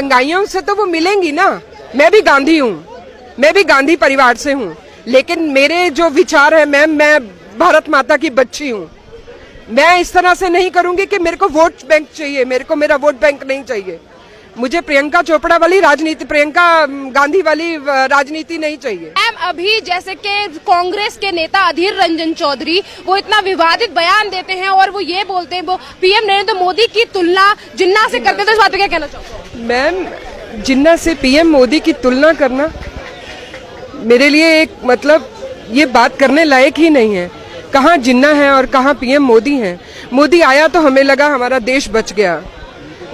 दंगाइयों से तो वो मिलेंगी ना। मैं भी गांधी हूँ, मैं भी गांधी परिवार से हूँ, लेकिन मेरे जो विचार है मैम, मैं भारत माता की बच्ची हूँ। मैं इस तरह से नहीं करूंगी कि मेरे को वोट बैंक चाहिए, मेरे को मेरा वोट बैंक नहीं चाहिए। मुझे प्रियंका चोपड़ा वाली राजनीति, प्रियंका गांधी वाली राजनीति नहीं चाहिए। मैम अभी जैसे कि कांग्रेस के नेता अधीर रंजन चौधरी वो इतना विवादित बयान देते हैं और वो ये बोलते हैं, वो पीएम नरेंद्र मोदी की तुलना जिन्ना से करते थे, इस बात पे क्या कहना चाहते हैं? मैम जिन्ना से पीएम मोदी की तुलना करना मेरे लिए एक मतलब ये बात करने लायक ही नहीं है। कहाँ जिन्ना है और कहाँ पीएम मोदी है। मोदी आया तो हमें लगा हमारा देश बच गया।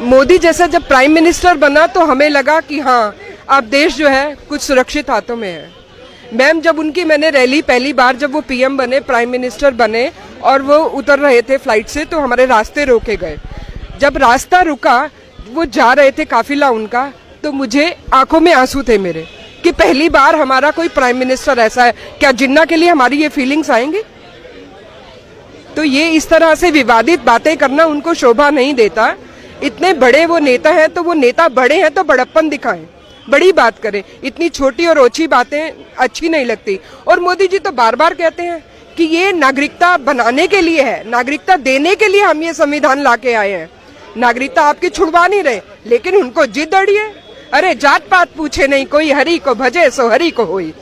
मोदी जैसा जब प्राइम मिनिस्टर बना तो हमें लगा कि हाँ अब देश जो है कुछ सुरक्षित हाथों में है। मैम जब उनकी मैंने रैली पहली बार जब वो पीएम बने, प्राइम मिनिस्टर बने और वो उतर रहे थे फ्लाइट से तो हमारे रास्ते रोके गए। जब रास्ता रुका, वो जा रहे थे काफिला उनका, तो मुझे आंखों में आंसू थे मेरे कि पहली बार हमारा कोई प्राइम मिनिस्टर ऐसा है। क्या जिन्ना के लिए हमारी ये फीलिंग्स आएंगी? तो ये इस तरह से विवादित बातें करना उनको शोभा नहीं देता। इतने बड़े वो नेता हैं तो वो नेता बड़े हैं तो बड़प्पन दिखाएं, बड़ी बात करें। इतनी छोटी और ओछी बातें अच्छी नहीं लगती। और मोदी जी तो बार बार कहते हैं कि ये नागरिकता बनाने के लिए है, नागरिकता देने के लिए हम ये संविधान लाके आए हैं। नागरिकता आपकी छुड़वा नहीं रहे, लेकिन उनको जिद अड़ी है। अरे जात पात पूछे नहीं कोई, हरि को भजे सो हरि को होई।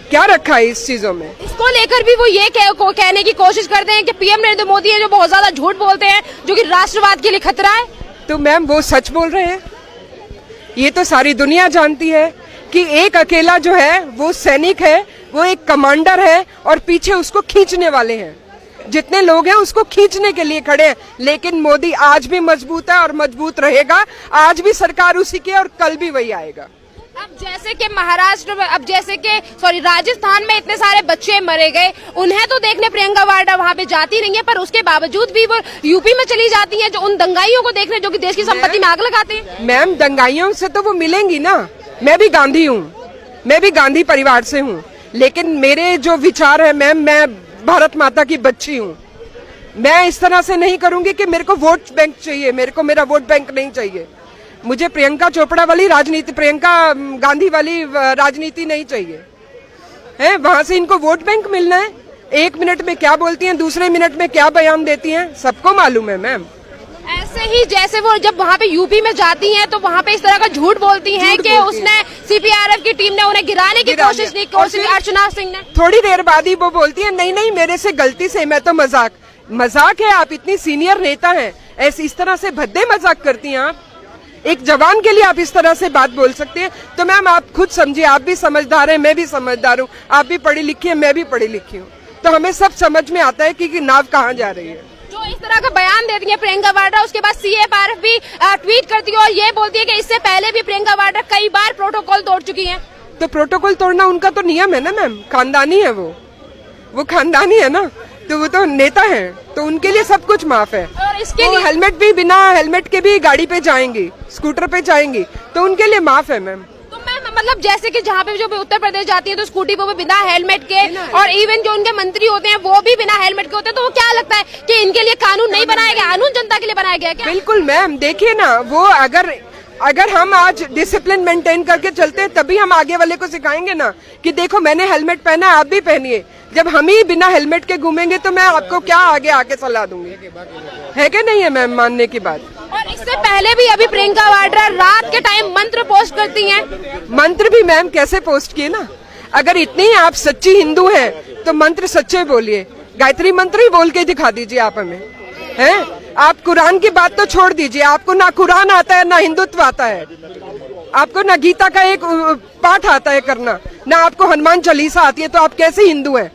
क्या रखा है इस चीजों में? इसको लेकर भी वो ये कहने की कोशिश करते हैं कि पीएम नरेंद्र मोदी है जो बहुत ज्यादा झूठ बोलते हैं, जो कि राष्ट्रवाद के लिए खतरा है। तो मैम वो सच बोल रहे हैं। ये तो सारी दुनिया जानती है कि एक अकेला जो है वो सैनिक है, वो एक कमांडर है और पीछे उसको खींचने वाले हैं। जितने लोग हैं उसको खींचने के लिए खड़े हैं। लेकिन मोदी आज भी मजबूत है और मजबूत रहेगा। आज भी सरकार उसी की और कल भी वही आएगा। अब जैसे कि महाराष्ट्र में, अब जैसे कि राजस्थान में इतने सारे बच्चे मरे गए, उन्हें तो देखने प्रियंका वाड्रा वहाँ पे जाती नहीं है, पर उसके बावजूद भी वो यूपी में चली जाती हैं, जो उन दंगाइयों को देखने जो कि देश की संपत्ति में आग लगाते हैं। मैम दंगाइयों से तो वो मिलेंगी ना। मैं भी गांधी हूँ, मैं भी गांधी परिवार से हूँ, लेकिन मेरे जो विचार है मैम, मैं भारत माता की बच्ची हूँ। मैं इस तरह से नहीं करूंगी कि मेरे को वोट बैंक चाहिए, मेरे को मेरा वोट बैंक नहीं चाहिए। मुझे प्रियंका चोपड़ा वाली राजनीति, प्रियंका गांधी वाली राजनीति नहीं चाहिए है। वहां से इनको वोट बैंक मिलना है। एक मिनट में क्या बोलती हैं, दूसरे मिनट में क्या बयान देती हैं, सबको मालूम है मैम। ऐसे ही जैसे वो जब वहाँ पे यूपी में जाती हैं तो वहाँ पे इस तरह का झूठ बोलती हैं कि उसने सीपीआरएफ की टीम ने उन्हें गिराने की कोशिश की, अर्चना सिंह ने। थोड़ी देर बाद ही वो बोलती है नहीं नहीं मेरे से गलती से, मैं तो मजाक है। आप इतनी सीनियर नेता हैं, ऐसे इस तरह से भद्दे मजाक करती हैं आप? एक जवान के लिए आप इस तरह से बात बोल सकते हैं? तो मैम आप खुद समझिए, आप भी समझदार हैं, मैं भी समझदार हूँ, आप भी पढ़ी लिखी है, मैं भी पढ़ी लिखी हूँ, तो हमें सब समझ में आता है कि नाव कहाँ जा रही है। जो इस तरह का बयान देती है प्रियंका वाड्रा, उसके बाद सीएपीएफ भी ट्वीट करती है और ये बोलती है कि इससे पहले भी प्रियंका वाड्रा कई बार प्रोटोकॉल तोड़ चुकी है। तो प्रोटोकॉल तोड़ना उनका तो नियम है ना मैम, खानदानी है वो खानदानी है ना, तो वो तो नेता है, तो उनके लिए सब कुछ माफ है। और इसके लिए हेलमेट भी, बिना हेलमेट के भी गाड़ी पे जाएंगी, स्कूटर पे जाएंगी, तो उनके लिए माफ है मैम। तो मैम मतलब जैसे कि जहाँ पे जो उत्तर प्रदेश जाती है तो स्कूटी पे वो बिना हेलमेट के, और इवन जो उनके मंत्री होते हैं वो भी बिना हेलमेट के होते हैं, तो वो क्या लगता है कि इनके लिए कानून नहीं बनाया गया, कानून जनता के लिए बनाया गया क्या? बिल्कुल मैम, देखिए ना, वो अगर हम आज डिसिप्लिन मेंटेन करके चलते हैं तभी हम आगे वाले को सिखाएंगे ना कि देखो मैंने हेलमेट पहना, आप भी पहनिए। जब हम ही बिना हेलमेट के घूमेंगे तो मैं आपको क्या आगे आके सलाह दूंगी? है कि नहीं है मैम मानने की बात? और इससे पहले भी अभी प्रियंका वाड्रा रात के टाइम मंत्र पोस्ट करती हैं। मंत्र भी मैम कैसे पोस्ट किए ना? अगर इतनी आप सच्ची हिंदू हैं तो मंत्र सच्चे बोलिए, गायत्री मंत्र ही बोल के दिखा दीजिए आप हमें, हैं? आप कुरान की बात तो छोड़ दीजिए, आपको ना कुरान आता है ना हिंदुत्व आता है, आपको ना गीता का एक पाठ आता है करना, ना आपको हनुमान चालीसा आती है, तो आप कैसे हिंदू हैं?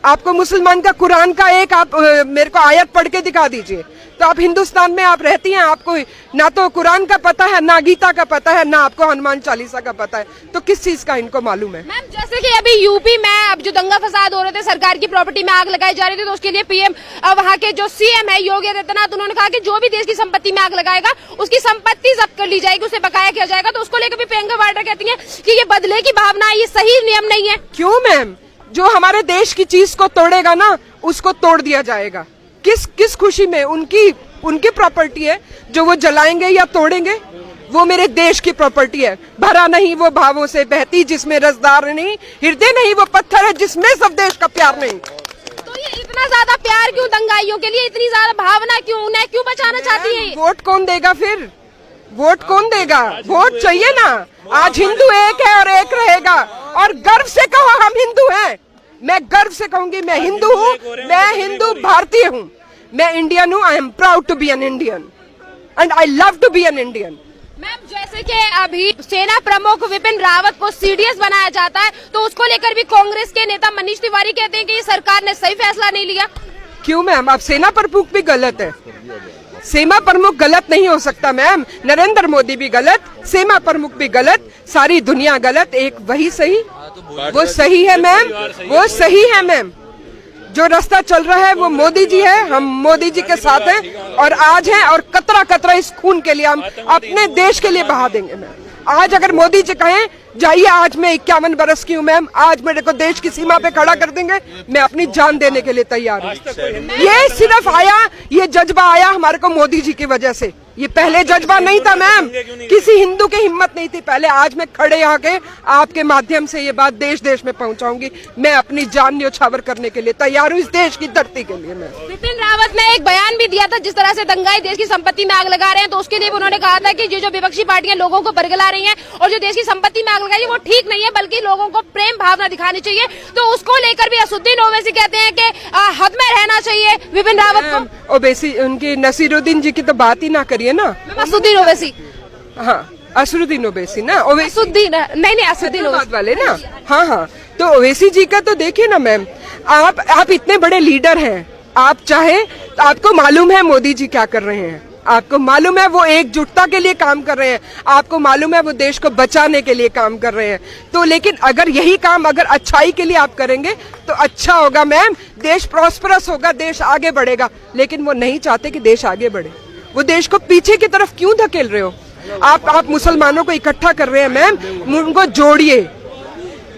आपको मुसलमान का कुरान का एक आप मेरे को आयत पढ़ के दिखा दीजिए, तो आप हिंदुस्तान में आप रहती हैं, आपको ना तो कुरान का पता है, ना गीता का पता है, ना आपको हनुमान चालीसा का पता है, तो किस चीज का इनको मालूम है? मैम जैसे कि अभी यूपी में अब जो दंगा फसाद हो रहे थे, सरकार की प्रॉपर्टी में आग लगाई जा रही थी, तो उसके लिए पीएम वहाँ के जो सीएम है योगी आदित्यनाथ, उन्होंने कहा कि जो भी देश की संपत्ति में आग लगाएगा उसकी संपत्ति जब्त कर ली जाएगी, उसे बकाया किया जाएगा। तो उसको लेकर भी प्रियंका वाड्रा कहती है कि ये बदले की भावना है, ये सही नियम नहीं है। क्यों मैम? जो हमारे देश की चीज को तोड़ेगा ना उसको तोड़ दिया जाएगा। किस खुशी में? उनकी प्रॉपर्टी है जो वो जलाएंगे या तोड़ेंगे, वो मेरे देश की प्रॉपर्टी है। भरा नहीं वो भावों से बहती जिसमें रसदार नहीं, हृदय नहीं वो पत्थर है जिसमें सब देश का प्यार नहीं। तो ये इतना ज्यादा प्यार क्यों दंगाइयों के लिए, इतनी ज्यादा भावना क्यों, उन्हें क्यों बचाना चाहती है? वोट कौन देगा फिर? वोट कौन देगा? वोट चाहिए ना। आज हिंदू एक है और एक रहेगा, और गर्व से कहो हम हिंदू हैं। मैं गर्व से कहूंगी मैं हिंदू हूँ, मैं हिंदू भारतीय हूँ, मैं इंडियन हूँ। I am proud to be an Indian and I love to be an Indian. Ma'am, जैसे कि अभी सेना प्रमुख विपिन रावत को सीडीएस बनाया जाता है, तो उसको लेकर भी कांग्रेस के नेता मनीष तिवारी कहते हैं कि ये सरकार ने सही फैसला नहीं लिया। क्यों मैम? अब सेना प्रमुख भी गलत है। सेना प्रमुख गलत नहीं हो सकता मैम। नरेंद्र मोदी भी गलत, सेना प्रमुख भी गलत, सारी दुनिया गलत, एक वही सही। वो सही है मैम, वो सही है मैम। जो रास्ता चल रहा है वो मोदी जी है, हम मोदी जी के साथ हैं और आज हैं, और कतरा कतरा इस खून के लिए हम अपने देश के लिए बहा देंगे मैम। आज अगर मोदी जी कहें जाइए, आज मैं 51 बरस की हूँ मैम, आज मेरे को देश की सीमा पे खड़ा कर देंगे, मैं अपनी जान देने के लिए तैयार हूँ। ये सिर्फ आया, ये जज्बा आया हमारे को मोदी जी की वजह से। ये पहले जज्बा नहीं था मैम, किसी हिंदू की हिम्मत नहीं थी पहले। आज मैं खड़े आके आपके माध्यम से ये बात देश देश में पहुंचाऊंगी। मैं अपनी जान न्योछावर करने के लिए तैयार हूँ इस देश की धरती के लिए। मैं विपिन रावत ने एक बयान भी दिया था, जिस तरह से दंगाई देश की संपत्ति में आग लगा रहे हैं, तो उसके लिए उन्होंने कहा था कि जो विपक्षी पार्टियां लोगों को बरगला रही हैं और जो देश की संपत्ति में आग लगाई है वो ठीक नहीं है, बल्कि लोगों को प्रेम भावना दिखानी चाहिए। तो उसको लेकर भी असुद्दीन ओवैसी कहते हैं कि हद में रहना चाहिए विपिन रावत को। ओवैसी, उनकी नसीरुद्दीन जी की तो बात ही ना करिए ना। असुद्दीन ओवैसी, हाँ असरुद्दीन ओवैसी ना, असुद्दीन नहीं असुद्दीन ओवैसी वाले ना। हाँ हाँ, तो ओवैसी जी का तो देखिए ना मैम, आप इतने बड़े लीडर हैं, आप चाहे तो आपको मालूम है मोदी जी क्या कर रहे हैं, आपको मालूम है वो एकजुटता के लिए काम कर रहे हैं, आपको मालूम है वो देश को बचाने के लिए काम कर रहे हैं। तो लेकिन अगर यही काम अगर अच्छाई के लिए आप करेंगे तो अच्छा होगा मैम, देश प्रॉस्परस होगा, देश आगे बढ़ेगा। लेकिन वो नहीं चाहते कि देश आगे बढ़े, वो देश को पीछे की तरफ क्यों धकेल रहे हो? आप मुसलमानों को इकट्ठा कर रहे हैं मैम, उनको जोड़िए।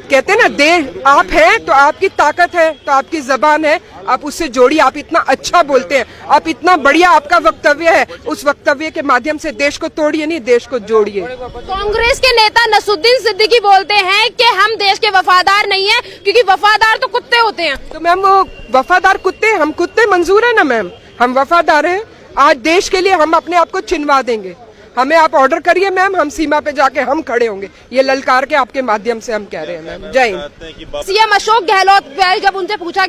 कहते हैं ना, देश आप हैं तो आपकी ताकत है, तो आपकी जबान है, आप उससे जोड़िए। आप इतना अच्छा बोलते हैं, आप इतना बढ़िया आपका वक्तव्य है, उस वक्तव्य के माध्यम से देश को तोड़िए नहीं, देश को जोड़िए। कांग्रेस के नेता नसरुद्दीन सिद्दीकी बोलते हैं कि हम देश के वफादार नहीं है, क्योंकि वफादार तो कुत्ते होते हैं। तो मैम वो वफादार कुत्ते, हम कुत्ते मंजूर है ना मैम, हम वफादार हैं। आज देश के लिए हम अपने आप को चिनवा देंगे। हमें आप ऑर्डर करिए मैम, हम सीमा पे जाके हम खड़े होंगे। ये ललकार के आपके माध्यम से हम कह रहे हैं मैम। जय हिंद। सीएम अशोक गहलोत जब उनसे पूछा